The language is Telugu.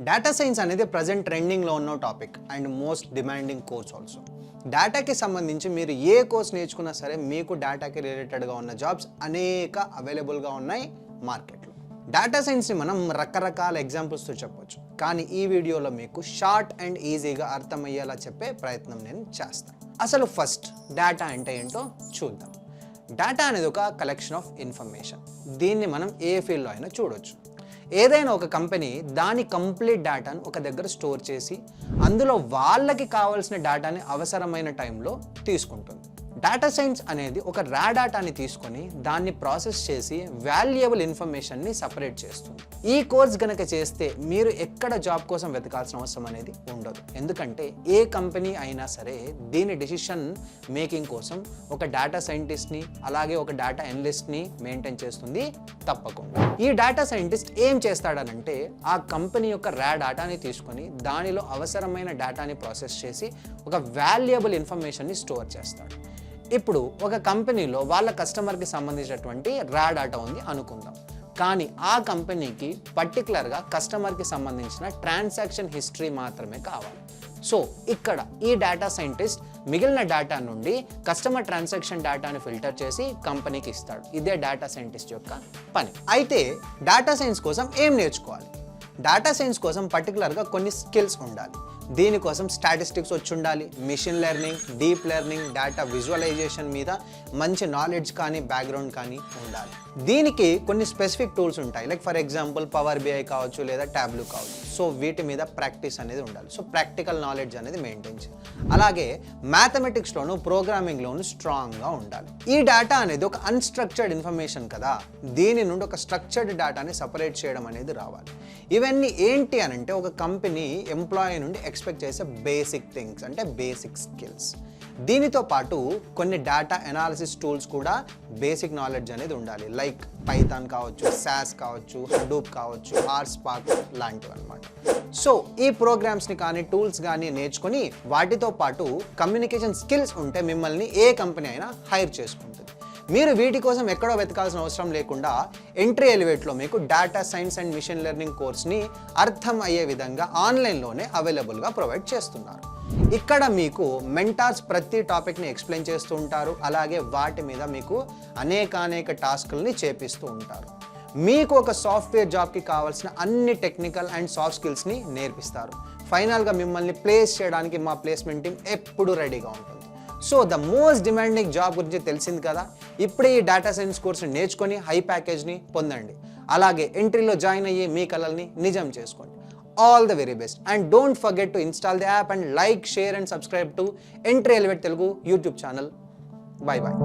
డేటా సైన్స్ అనేది ప్రజెంట్ ట్రెండింగ్లో ఉన్న topic and most demanding course also. డేటాకి సంబంధించి మీరు ఏ కోర్స్ నేర్చుకున్నా సరే మీకు డేటాకి రిలేటెడ్గా ఉన్న జాబ్స్ అనేక అవైలబుల్గా ఉన్నాయి మార్కెట్లో. డేటా సైన్స్ని మనం రకరకాల ఎగ్జాంపుల్స్తో చెప్పొచ్చు, కానీ ఈ వీడియోలో మీకు షార్ట్ అండ్ ఈజీగా అర్థమయ్యేలా చెప్పే ప్రయత్నం నేను చేస్తాను. అసలు ఫస్ట్ డేటా అంటే ఏంటో చూద్దాం. డేటా అనేది ఒక కలెక్షన్ ఆఫ్ ఇన్ఫర్మేషన్. దీన్ని మనం ఏ ఫీల్డ్లో అయినా చూడొచ్చు. ఏదైనా ఒక కంపెనీ దాని కంప్లీట్ డేటాను ఒక దగ్గర స్టోర్ చేసి అందులో వాళ్ళకి కావాల్సిన డేటాని అవసరమైన టైంలో తీసుకుంటుంది. డేటా సైన్స్ అనేది ఒక రా డేటాని తీసుకొని దాన్ని ప్రాసెస్ చేసి వాల్యుయబుల్ ఇన్ఫర్మేషన్ని సపరేట్ చేస్తుంది. ఈ కోర్స్ గనక చేస్తే మీరు ఎక్కడ జాబ్ కోసం వెతకాల్సిన అవసరం అనేది ఉండదు. ఎందుకంటే ఏ కంపెనీ అయినా సరే దీని డెసిషన్ మేకింగ్ కోసం ఒక డేటా సైంటిస్ట్ని అలాగే ఒక డేటా అనలిస్ట్ని మెయింటైన్ చేస్తుంది తప్పకుండా. ఈ డేటా సైంటిస్ట్ ఏం చేస్తాడనంటే ఆ కంపెనీ యొక్క రా డేటాని తీసుకొని దానిలో అవసరమైన డేటాని ప్రాసెస్ చేసి ఒక వాల్యుయబుల్ ఇన్ఫర్మేషన్ని స్టోర్ చేస్తాడు. ఇప్పుడు ఒక కంపెనీలో వాళ్ళ కస్టమర్కి సంబంధించినటువంటి రా డేటా ఉంది అనుకుందాం, కానీ ఆ కంపెనీకి పర్టికులర్గా కస్టమర్కి సంబంధించిన ట్రాన్సాక్షన్ హిస్టరీ మాత్రమే కావాలి. సో ఇక్కడ ఈ డేటా సైంటిస్ట్ మిగిలిన డేటా నుండి కస్టమర్ ట్రాన్సాక్షన్ డేటాని ఫిల్టర్ చేసి కంపెనీకి ఇస్తాడు. ఇదే డేటా సైంటిస్ట్ యొక్క పని. అయితే డేటా సైన్స్ కోసం ఏం నేర్చుకోవాలి? డేటా సైన్స్ కోసం పర్టికులర్గా కొన్ని స్కిల్స్ ఉండాలి. దీనికోసం స్టాటిస్టిక్స్ వచ్చి ఉండాలి, machine learning, deep learning, data visualization మీద మంచి నాలెడ్జ్ కానీ బ్యాక్గ్రౌండ్ కానీ ఉండాలి. దీనికి కొన్ని స్పెసిఫిక్ టూల్స్ ఉంటాయి, like for example Power BI కావచ్చు లేదా ట్యాబ్లూ కావచ్చు. సో వీటి మీద ప్రాక్టీస్ అనేది ఉండాలి. సో ప్రాక్టికల్ నాలెడ్జ్ అనేది మెయింటైన్ చేయాలి. అలాగే మ్యాథమెటిక్స్లోను ప్రోగ్రామింగ్లోను స్ట్రాంగ్గా ఉండాలి. ఈ డేటా అనేది ఒక అన్స్ట్రక్చర్డ్ ఇన్ఫర్మేషన్ కదా, దీని నుండి ఒక స్ట్రక్చర్డ్ డేటాని సపరేట్ చేయడం అనేది రావాలి. ఇవన్నీ ఏంటి అని అంటే ఒక కంపెనీ ఎంప్లాయీ నుండి ఎక్స్పెక్ట్ చేసే బేసిక్ థింగ్స్, అంటే బేసిక్ స్కిల్స్. దీనితో పాటు కొన్ని డేటా ఎనాలిసిస్ టూల్స్ కూడా బేసిక్ నాలెడ్జ్ అనేది ఉండాలి, లైక్ పైథాన్ కావచ్చు, సాస్ కావచ్చు, హడూప్ కావచ్చు, ఆర్ స్పార్క్ లాంటివి అనమాట. సో ఈ ప్రోగ్రామ్స్ని కానీ టూల్స్ కానీ నేర్చుకొని వాటితో పాటు కమ్యూనికేషన్ స్కిల్స్ ఉంటే మిమ్మల్ని ఏ కంపెనీ అయినా హైర్ చేసుకుంటుంది. మీరు వీటి కోసం ఎక్కడో వెతకాల్సిన అవసరం లేకుండా ఎంట్రీ ఎలివేట్లో మీకు data science and machine learning కోర్స్ని అర్థం అయ్యే విధంగా ఆన్లైన్లోనే అవైలబుల్గా ప్రొవైడ్ చేస్తున్నారు. ఇక్కడ మీకు మెంటార్స్ ప్రతి టాపిక్ని ఎక్స్ప్లెయిన్ చేస్తూ ఉంటారు, అలాగే వాటి మీద మీకు అనేక టాస్క్లని చేపిస్తూ ఉంటారు. మీకు ఒక సాఫ్ట్వేర్ జాబ్కి కావాల్సిన అన్ని టెక్నికల్ అండ్ సాఫ్ట్ స్కిల్స్ని నేర్పిస్తారు. ఫైనల్గా మిమ్మల్ని ప్లేస్ చేయడానికి మా ప్లేస్మెంట్ టీం ఎప్పుడూ రెడీగా ఉంటుంది. So the most demanding job గురించి తెలిసింది కదా, ఇప్పుడే ఈ డేటా సైన్స్ కోర్స్ని నేర్చుకొని హై ప్యాకేజ్ని పొందండి. అలాగే ఎంట్రీలో జాయిన్ అయ్యి మీ కలల్ని నిజం చేసుకోండి. All the very best, and don't forget to install the app and like, share and subscribe to Entry Elevate Telugu YouTube channel. Bye bye.